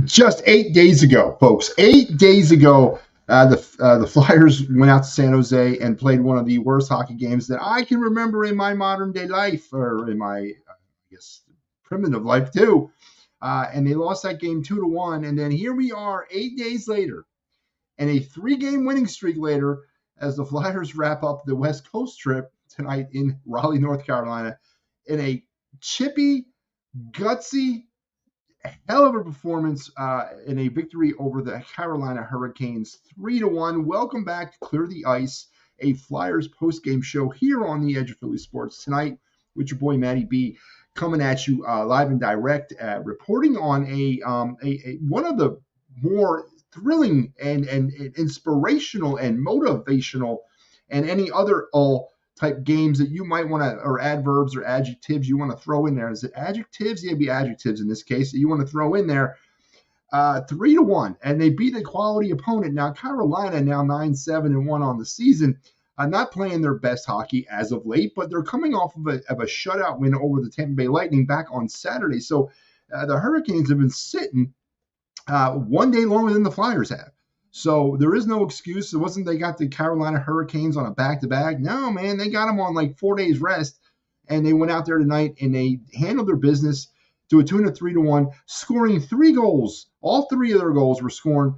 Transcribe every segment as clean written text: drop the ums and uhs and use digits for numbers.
Just 8 days ago, folks. 8 days ago, the Flyers went out to San Jose and played one of the worst hockey games that I can remember in my modern day life, or in my, I guess, primitive life too. And they lost that game 2-1. And then here we are 8 days later, and a 3-game winning streak later, as the Flyers wrap up the West Coast trip tonight in Raleigh, North Carolina, in a chippy, gutsy, hell of a performance in a victory over the Carolina Hurricanes, 3-1. Welcome back to Clear the Ice, a Flyers post-game show here on the Edge of Philly Sports tonight with your boy Matty B, coming at you live and direct, reporting on a one of the more thrilling and inspirational and motivational and any other type games that you might want to, or adverbs or adjectives you want to throw in there. Is it adjectives? Yeah, it'd be adjectives in this case that you want to throw in there. 3-1, and they beat a quality opponent. Now, Carolina now 9-7-1 on the season, not playing their best hockey as of late, but they're coming off of a shutout win over the Tampa Bay Lightning back on Saturday. So the Hurricanes have been sitting 1 day longer than the Flyers have. So there is no excuse. It wasn't they got the Carolina Hurricanes on a back-to-back. No, man, they got them on like 4 days rest, and they went out there tonight and they handled their business to a tune of 3-1, scoring 3 goals. All 3 of their goals were scored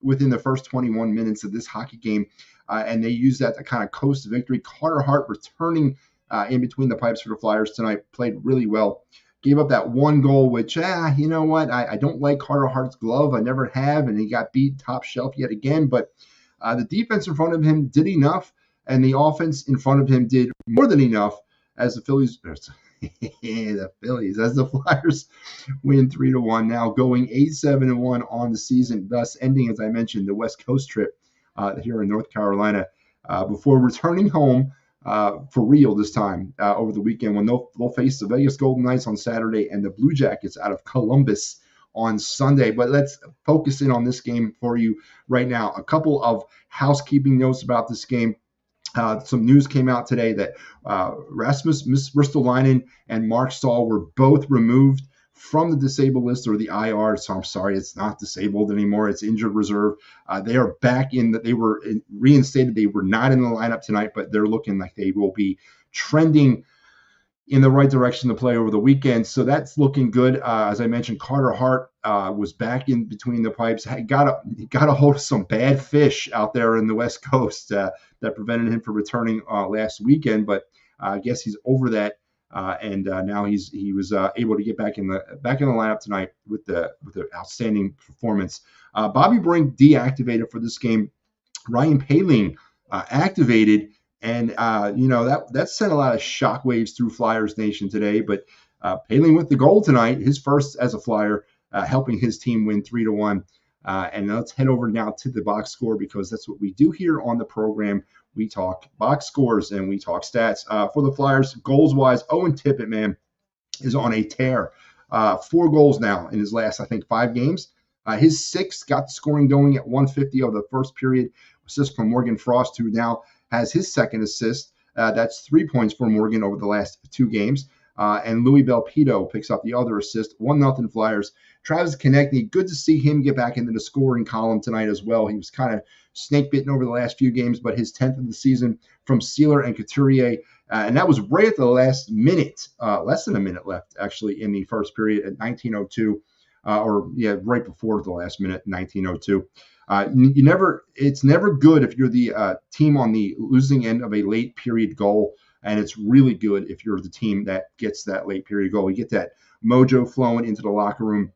within the first 21 minutes of this hockey game, and they used that to kind of coast the victory. Carter Hart returning in between the pipes for the Flyers tonight, played really well. Gave up that 1 goal, which, you know what? I don't like Carter Hart's glove. I never have, and he got beat top shelf yet again. But the defense in front of him did enough, and the offense in front of him did more than enough as the Flyers win 3-1, now going 8-7-1 on the season, thus ending, as I mentioned, the West Coast trip here in North Carolina before returning home for real this time over the weekend, when they'll face the Vegas Golden Knights on Saturday and the Blue Jackets out of Columbus on Sunday. But let's focus in on this game for you right now. A couple of housekeeping notes about this game. Some news came out today that Rasmus Ristolainen and Mark Stahl were both removed from the disabled list, or the IR. So I'm sorry, it's not disabled anymore. It's injured reserve. They are back in that. They were reinstated. They were not in the lineup tonight, but they're looking like they will be trending in the right direction to play over the weekend. So that's looking good. As I mentioned, Carter Hart was back in between the pipes. He got a hold of some bad fish out there in the West Coast that prevented him from returning last weekend. But I guess he's over that. And now he was able to get back in the lineup tonight with the outstanding performance. Bobby Brink deactivated for this game. Ryan Poehling activated, and that sent a lot of shockwaves through Flyers Nation today. But Poehling with the goal tonight, his first as a Flyer, helping his team win 3-1. And let's head over now to the box score, because that's what we do here on the program. We talk box scores and we talk stats. For the Flyers, goals-wise, Owen Tippett, man, is on a tear. 4 goals now in his last, I think, 5 games. His 6th got the scoring going at 150 of the first period. Assist from Morgan Frost, who now has his 2nd assist. That's 3 points for Morgan over the last 2 games. And Louis Belpito picks up the other assist. 1-0 Flyers. Travis Konechny, good to see him get back into the scoring column tonight as well. He was kind of snake-bitten over the last few games, but his 10th of the season from Sealer and Couturier. And that was right at the last minute, less than a minute left, actually, in the first period at 19:02. or yeah, right before the last minute, 1902. It's never good if you're the team on the losing end of a late period goal, and it's really good if you're the team that gets that late period goal. You get that mojo flowing into the locker room.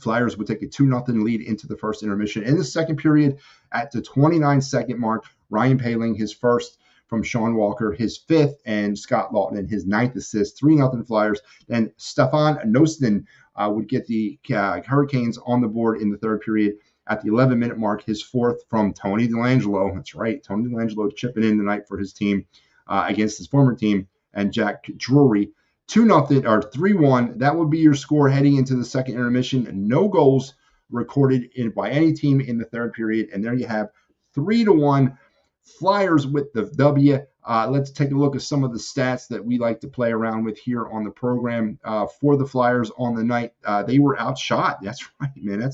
Flyers would take a 2-0 lead into the first intermission. In the second period, at the 29-second mark, Ryan Poehling, his first from Sean Walker, his fifth, and Scott Laughton, his ninth assist, 3-0 Flyers. Then Stefan Nosten would get the Hurricanes on the board in the third period. At the 11-minute mark, his fourth from Tony DeLangelo. That's right, Tony DeLangelo chipping in tonight for his team against his former team, and Jack Drury. 2-0 or 3-1. That would be your score heading into the second intermission. No goals recorded by any team in the third period. And there you have 3-1 Flyers with the W. Let's take a look at some of the stats that we like to play around with here on the program for the Flyers on the night. They were outshot. That's right, man.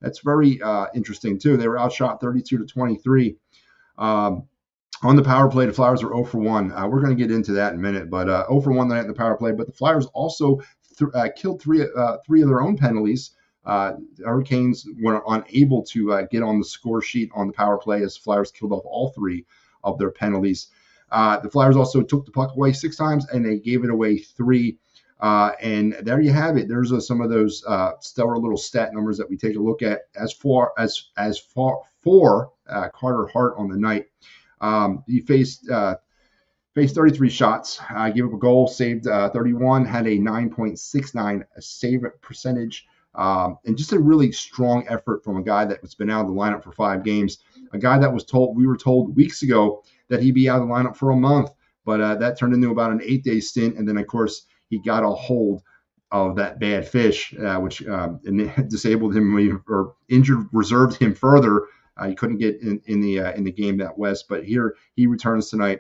That's very interesting too. They were outshot 32-23. On the power play, the Flyers are 0 for 1. We're going to get into that in a minute, but 0 for 1 tonight in the power play. But the Flyers also killed three of their own penalties. The Hurricanes were unable to get on the score sheet on the power play as Flyers killed off all three of their penalties. The Flyers also took the puck away 6 times, and they gave it away 3. And there you have it. There's some of those stellar little stat numbers that we take a look at as for Carter Hart on the night. He faced 33 shots, gave up a goal, saved 31, had a 9.69 save percentage, and just a really strong effort from a guy that has been out of the lineup for 5 games. A guy that we were told weeks ago that he'd be out of the lineup for a month, but that turned into about an 8-day stint, and then of course he got a hold of that bad fish, which disabled him or reserved him further. He couldn't get in the game that west, but here he returns tonight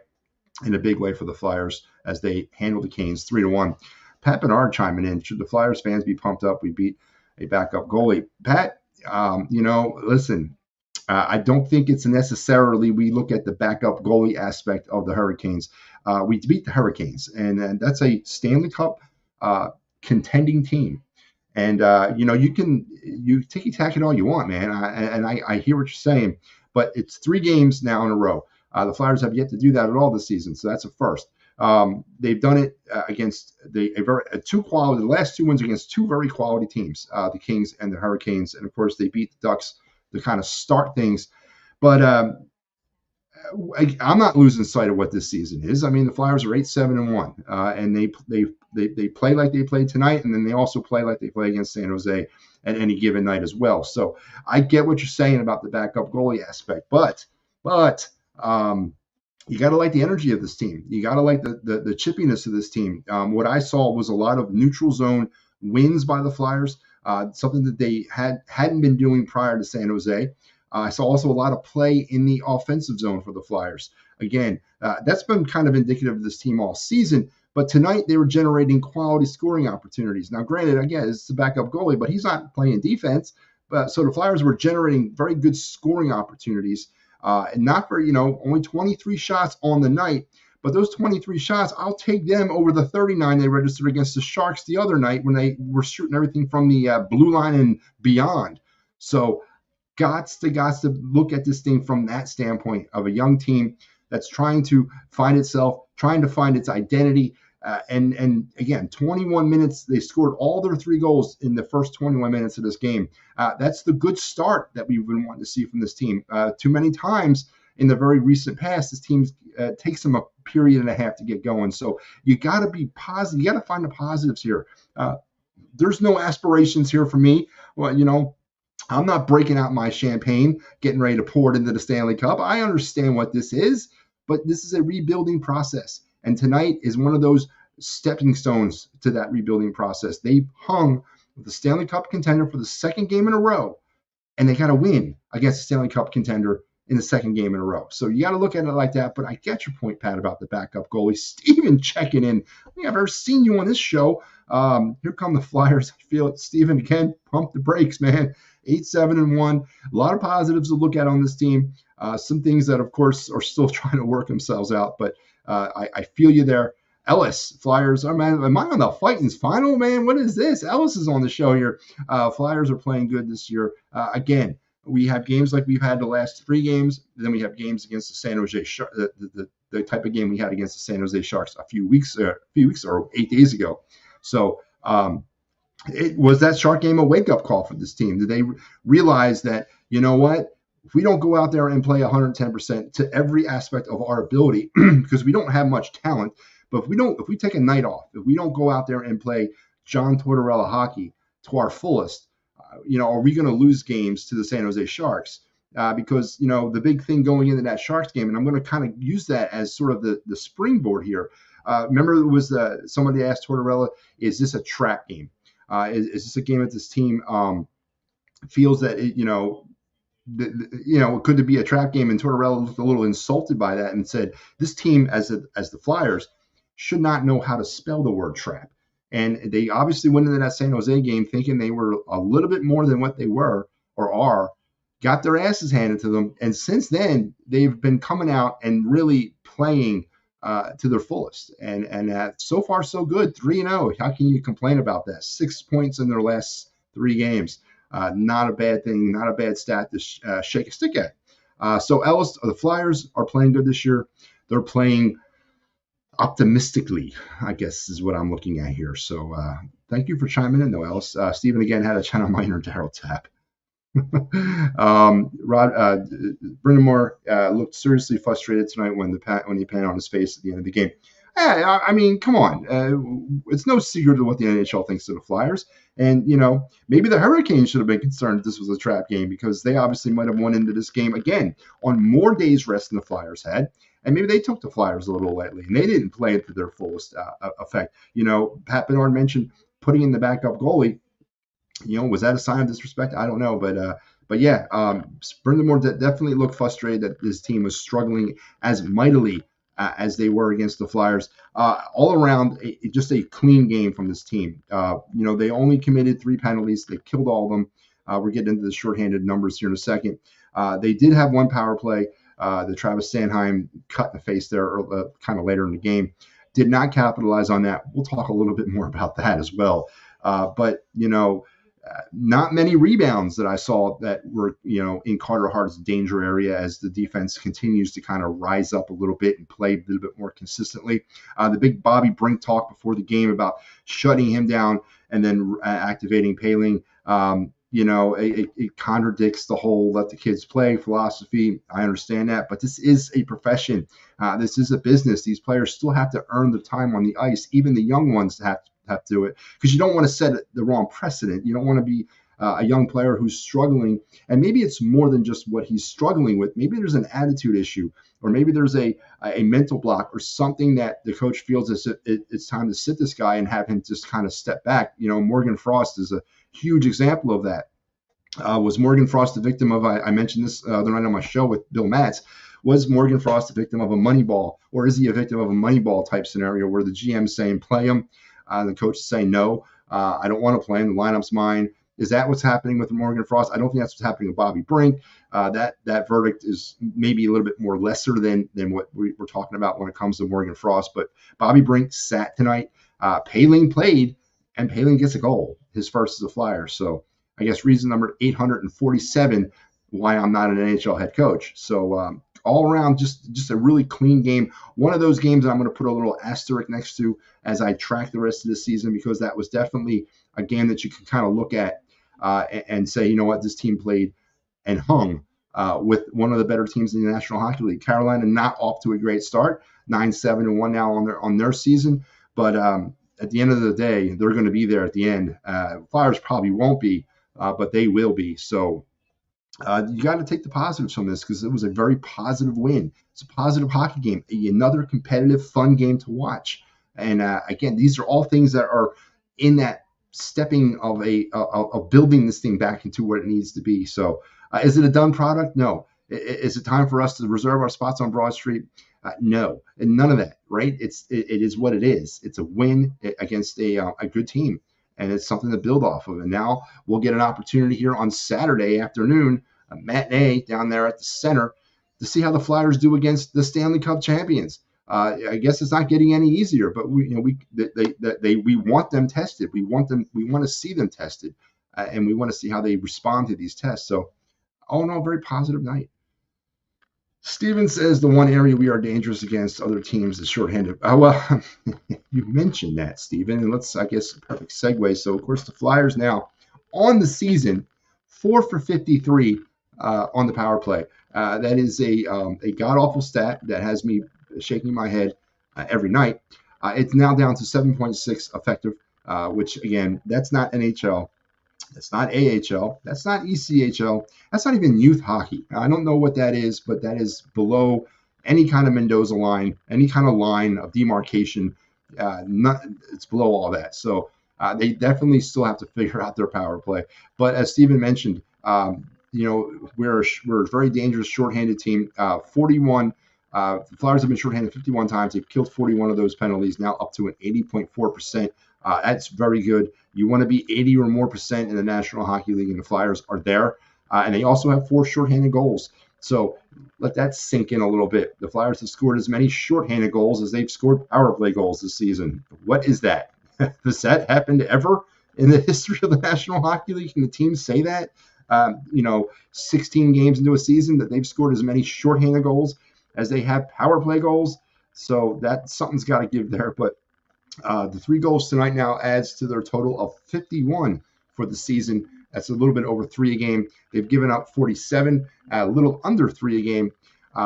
in a big way for the Flyers as they handle the Canes 3-1. Pat Bernard chiming in. Should the Flyers fans be pumped up? We beat a backup goalie. Pat, listen, I don't think it's necessarily we look at the backup goalie aspect of the Hurricanes. We beat the Hurricanes, and that's a Stanley Cup contending team. And, you ticky-tack it all you want, man. I hear what you're saying, but it's 3 games now in a row. The Flyers have yet to do that at all this season, so that's a first. They've done it against the last 2 wins against 2 very quality teams, the Kings and the Hurricanes. And, of course, they beat the Ducks to kind of start things. But I'm not losing sight of what this season is. I mean, the Flyers are 8-7-1, and they play like they played tonight, and then they also play like they play against San Jose at any given night as well. So I get what you're saying about the backup goalie aspect, but you got to like the energy of this team. You got to like the chippiness of this team. What I saw was a lot of neutral zone wins by the Flyers, something that they hadn't been doing prior to San Jose. I saw also a lot of play in the offensive zone for the Flyers. Again, that's been kind of indicative of this team all season. But tonight they were generating quality scoring opportunities. Now, granted, again, it's a backup goalie, but he's not playing defense. So the Flyers were generating very good scoring opportunities. And not for, only 23 shots on the night. But those 23 shots, I'll take them over the 39 they registered against the Sharks the other night when they were shooting everything from the blue line and beyond. So gots to look at this thing from that standpoint of a young team that's trying to find itself, trying to find its identity. And again, 21 minutes, they scored all their 3 goals in the first 21 minutes of this game. That's the good start that we've been wanting to see from this team. Too many times in the very recent past, this team takes them a period and a half to get going. So you got to be positive. You got to find the positives here. There's no aspirations here for me. Well, I'm not breaking out my champagne, getting ready to pour it into the Stanley Cup. I understand what this is, but this is a rebuilding process. And tonight is one of those stepping stones to that rebuilding process. They hung with the Stanley Cup contender for the second game in a row, and they got to win against the Stanley Cup contender in the second game in a row. So you got to look at it like that. But I get your point, Pat, about the backup goalie. Steven checking in. I think I've ever seen you on this show. Here come the Flyers. I feel it. Steven, again, pump the brakes, man. 8-7-1. A lot of positives to look at on this team. Some things that, of course, are still trying to work themselves out. But I feel you there. Ellis, Flyers. Oh, man, am I on the Fightins final, man? What is this? Ellis is on the show here. Flyers are playing good this year. Again, we have games like we've had the last 3 games. Then we have games against the San Jose Sharks, the type of game we had against the San Jose Sharks a few weeks or 8 days ago. So was that Shark game a wake-up call for this team? Did they realize that, you know what, if we don't go out there and play 110% to every aspect of our ability, because we don't have much talent, but if we take a night off, if we don't go out there and play John Tortorella hockey to our fullest, are we going to lose games to the San Jose Sharks? Because, the big thing going into that Sharks game, and I'm going to kind of use that as sort of the springboard here. Remember, it was somebody asked Tortorella, is this a trap game? Is this a game that this team feels that could it be a trap game? And Tortorella looked a little insulted by that and said, this team, as the Flyers, should not know how to spell the word trap. And they obviously went into that San Jose game thinking they were a little bit more than what they were or are, got their asses handed to them. And since then, they've been coming out and really playing to their fullest. And so far, so good. 3-0. How can you complain about that? 6 points in their last 3 games. Not a bad thing, not a bad stat to shake a stick at. So Ellis, the Flyers are playing good this year. They're playing optimistically, I guess is what I'm looking at here. So thank you for chiming in, though, Ellis. Stephen again had a China Minor Daryl tap. Brendan Moore looked seriously frustrated tonight when he panned on his face at the end of the game. I mean, come on. It's no secret of what the NHL thinks of the Flyers. And, maybe the Hurricanes should have been concerned if this was a trap game, because they obviously might have won into this game, again, on more days rest than the Flyers had. And maybe they took the Flyers a little lightly, and they didn't play it to their fullest effect. Pat Bernard mentioned putting in the backup goalie. Was that a sign of disrespect? I don't know. But yeah, Brendan Moore definitely looked frustrated that his team was struggling as mightily as they were against the Flyers. All around, just a clean game from this team. They only committed 3 penalties. They killed all of them. We're getting into the shorthanded numbers here in a second. They did have 1 power play. The Travis Sanheim cut in the face there kind of later in the game. Did not capitalize on that. We'll talk a little bit more about that as well. But not many rebounds that I saw that were, in Carter Hart's danger area as the defense continues to kind of rise up a little bit and play a little bit more consistently. The big Bobby Brink talk before the game about shutting him down and then activating Poehling. It contradicts the whole let the kids play philosophy. I understand that, but this is a profession. This is a business. These players still have to earn the time on the ice, even the young ones have to do it, because you don't want to set the wrong precedent. You don't want to be a young player who's struggling, and maybe it's more than just what he's struggling with. Maybe there's an attitude issue, or maybe there's a mental block or something that the coach feels it's time to sit this guy and have him just kind of step back. Morgan Frost is a huge example of that. Was Morgan Frost the victim of, I mentioned this the night on my show with Bill Matz, was Morgan Frost the victim of a money ball, or is he a victim of a money ball type scenario where the GM's saying play him, the coach is saying no, I don't want to play him, the lineup's mine? Is that what's happening with Morgan Frost? I don't think that's what's happening with Bobby Brink. That verdict is maybe a little bit more lesser than what we're talking about when it comes to Morgan Frost. But Bobby Brink sat tonight. Poehling played, and Poehling gets a goal, his first as a Flyer. So I guess reason number 847 why I'm not an NHL head coach. So all around, just a really clean game. One of those games that I'm going to put a little asterisk next to as I track the rest of the season, because that was definitely a game that you can kind of look at and say, you know what, this team played and hung with one of the better teams in the National Hockey League. Carolina not off to a great start, 9-7-1 now on their season, but at the end of the day, they're going to be there at the end. Flyers probably won't be, but they will be. So you got to take the positives from this, because it was a very positive win. It's a positive hockey game, another competitive, fun game to watch. And again, these are all things that are in that stepping of building this thing back into what it needs to be. So is it a done product? No. Is it time for us to reserve our spots on Broad Street? No, and none of that, right? It is what it is. It's a win against a good team, and it's something to build off of. And now we'll get an opportunity here on Saturday afternoon, a matinee down there at the center, to see how the Flyers do against the Stanley Cup champions. I guess it's not getting any easier, but we want them tested. We want to see them tested, and we want to see how they respond to these tests. So, all in all, very positive night. Steven says the one area we are dangerous against other teams is shorthanded. Well, you mentioned that, Steven, and let's, I guess, perfect segue. So, of course, the Flyers now on the season, 4 for 53 on the power play. That is a god awful stat that has me shaking my head every night. It's now down to 7.6 effective, which again, that's not NHL. That's not AHL. That's not ECHL. That's not even youth hockey. I don't know what that is, but that is below any kind of Mendoza line, any kind of line of demarcation. It's below all that. So they definitely still have to figure out their power play. But as Steven mentioned, we're a very dangerous shorthanded team. 41. The Flyers have been shorthanded 51 times. They've killed 41 of those penalties, now up to an 80.4%. That's very good. You want to be 80 or more percent in the National Hockey League, and the Flyers are there. And they also have 4 shorthanded goals. So let that sink in a little bit. The Flyers have scored as many shorthanded goals as they've scored power play goals this season. What is that? Does that happen ever in the history of the National Hockey League? Can the teams say that? 16 games into a season that they've scored as many shorthanded goals as they have power play goals. So that something's got to give there. But the 3 goals tonight now adds to their total of 51 for the season. That's a little bit over 3 a game. They've given up 47, a little under 3 a game.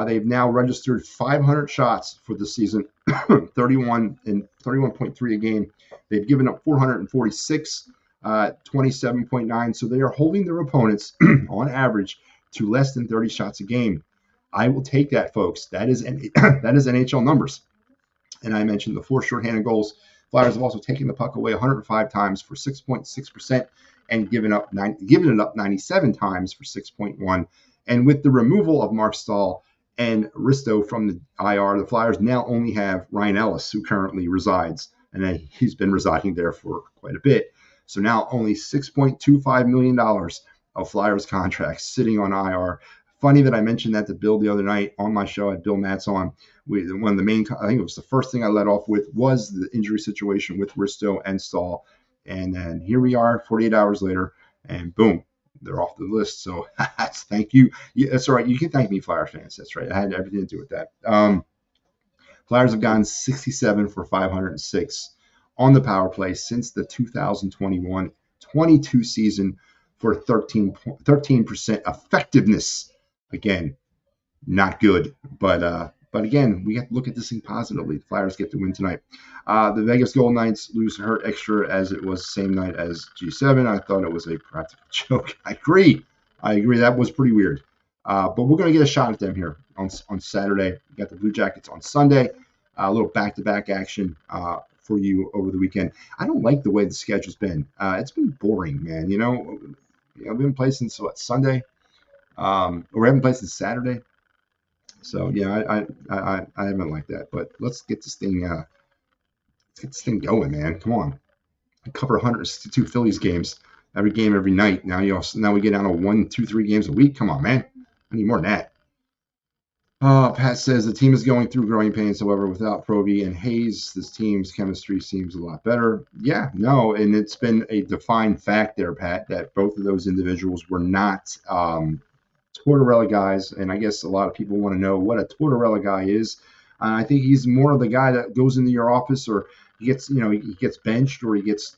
They've now registered 500 shots for the season, 31.3 a game. They've given up 446, 27.9. So they are holding their opponents on average to less than 30 shots a game. I will take that, folks. That is NHL numbers. And I mentioned the 4 shorthanded goals. Flyers have also taken the puck away 105 times for 6.6% and given it up 97 times for 6.1%. And with the removal of Mark Stahl and Risto from the IR, the Flyers now only have Ryan Ellis, who currently resides, and he's been residing there for quite a bit. So now only $6.25 million of Flyers contracts sitting on IR. Funny that I mentioned that to Bill the other night on my show. I had Bill Matz on. One of the main, I think it was the first thing I led off with was the injury situation with Risto and Stahl. And then here we are 48 hours later, and boom, they're off the list. So thank you. Yeah, that's all right. You can thank me, Flyers fans. That's right. I had everything to do with that. Flyers have gone 67 for 506 on the power play since the 2021-22 season for 13% effectiveness. Again, not good, but again, we have to look at this thing positively. The Flyers get the win tonight. The Vegas Golden Knights lose hurt extra as it was the same night as G7. I thought it was a practical joke. I agree. That was pretty weird. But we're going to get a shot at them here on Saturday. We got the Blue Jackets on Sunday. A little back-to-back action for you over the weekend. I don't like the way the schedule's been. It's been boring, man. We haven't played since Sunday, or we haven't played since Saturday. So yeah, I haven't liked that. But let's get this thing going, man. Come on, I cover 162 Phillies games, every game every night. Now we get down to 1, 2, 3 games a week. Come on, man. I need more than that. Pat says the team is going through growing pains. However, without Provy and Hayes, this team's chemistry seems a lot better. Yeah, no, and it's been a defined fact there, Pat, that both of those individuals were not Tortorella guys. And I guess a lot of people want to know what a Tortorella guy is. I think he's more of the guy that goes into your office, or he gets benched, or he gets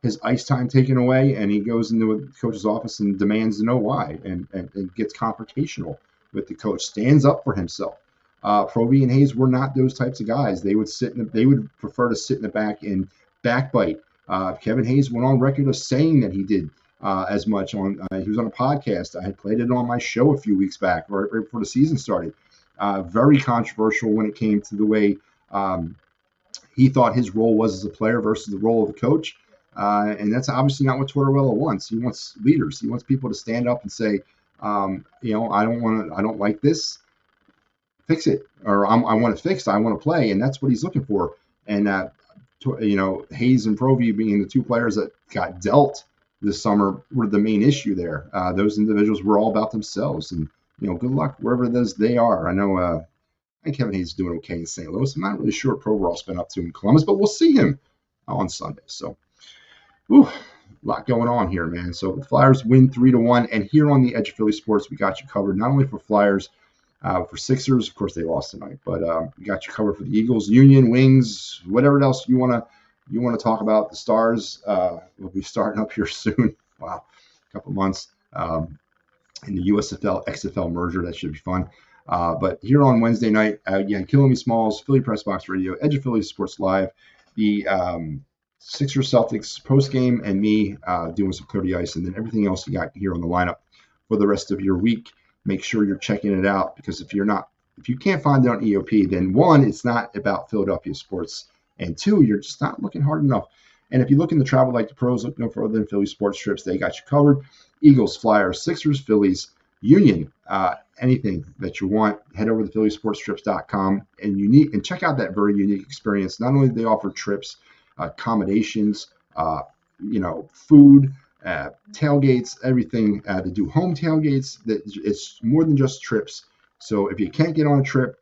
his ice time taken away, and he goes into a coach's office and demands to know why, and gets confrontational with the coach, stands up for himself. Provy and Hayes were not those types of guys. They would prefer to sit in the back and backbite. Kevin Hayes went on record of saying that he did as much he was on a podcast. I had played it on my show a few weeks back, right before the season started. Very controversial when it came to the way he thought his role was as a player versus the role of a coach. And that's obviously not what Tortorella wants. He wants leaders. He wants people to stand up and say, I don't like this. Fix it, or I want it fixed. I want to play, and that's what he's looking for. And Hayes and Provy being the 2 players that got dealt this summer were the main issue there. Those individuals were all about themselves, and good luck wherever they are. I know And Kevin Hayes is doing okay in St. Louis. I'm not really sure what Provoral's been up to in Columbus, but we'll see him on Sunday. So, whew, a lot going on here, man. So the Flyers win 3-1, and here on the Edge of Philly Sports, we got you covered not only for Flyers, for Sixers. Of course, they lost tonight, but we got you covered for the Eagles, Union, Wings, whatever else you want to talk about. The Stars will be starting up here soon. Wow, a couple months. In the USFL XFL merger, that should be fun. But here on Wednesday night, Killing Me Smalls, Philly Press Box Radio, Edge of Philly Sports Live, the Sixers Celtics post game, and me doing some Clear the Ice, and then everything else you got here on the lineup for the rest of your week. Make sure you're checking it out, because if you can't find it on EOP, then one, it's not about Philadelphia sports, and two, you're just not looking hard enough. And if you're looking to travel like the pros, look no further than Philly Sports Trips. They got you covered. Eagles, Flyers, Sixers, Phillies, Union, anything that you want, head over to phillysportstrips.com and check out that very unique experience. Not only do they offer trips, accommodations, food, tailgates, everything. They do home tailgates. It's more than just trips. So if you can't get on a trip,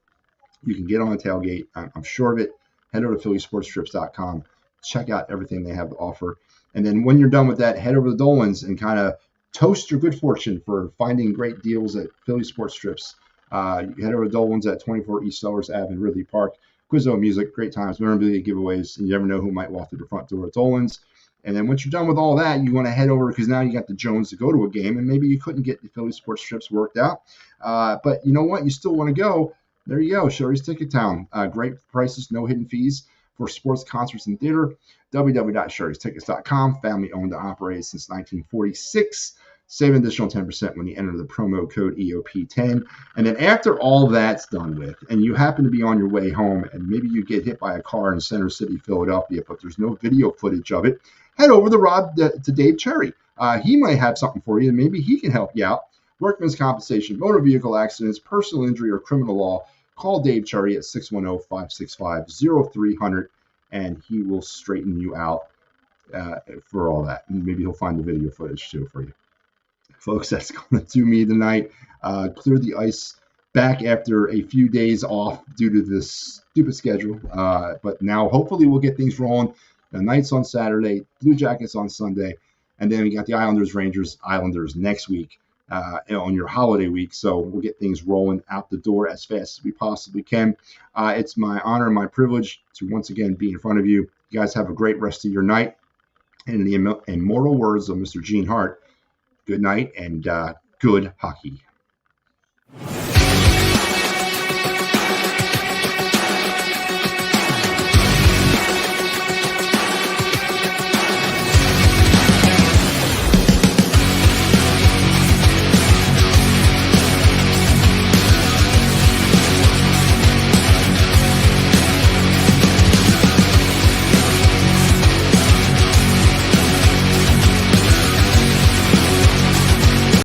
you can get on a tailgate. I'm sure of it. Head over to phillysportstrips.com. Check out everything they have to offer. And then when you're done with that, head over to Dolan's and kind of toast your good fortune for finding great deals at Philly Sports Trips. You head over to Dolan's at 24 East Sellers Ave in Ridley Park. Quizzo music, great times, memorabilia giveaways, and you never know who might walk through the front door at Dolan's. And then once you're done with all that, you want to head over, because now you got the Jones to go to a game, and maybe you couldn't get the Philly Sports Trips worked out. But you know what? You still want to go. There you go, Sherry's Ticket Town. Great prices, no hidden fees for sports, concerts, and theater. www.sherrystickets.com. Family-owned and operated since 1946. Save an additional 10% when you enter the promo code EOP10. And then after all that's done with, and you happen to be on your way home, and maybe you get hit by a car in Center City, Philadelphia, but there's no video footage of it, head over to Dave Cherry. He might have something for you, and maybe he can help you out. Workman's compensation, motor vehicle accidents, personal injury, or criminal law. Call Dave Cherry at 610-565-0300, and he will straighten you out for all that. And maybe he'll find the video footage too for you. Folks, that's going to do me tonight. Clear the Ice back after a few days off due to this stupid schedule. But now hopefully we'll get things rolling. The Knights on Saturday, Blue Jackets on Sunday, and then we got the Islanders next week on your holiday week. So we'll get things rolling out the door as fast as we possibly can. It's my honor and my privilege to once again be in front of you. You guys have a great rest of your night. And in the immortal words of Mr. Gene Hart, good night and good hockey.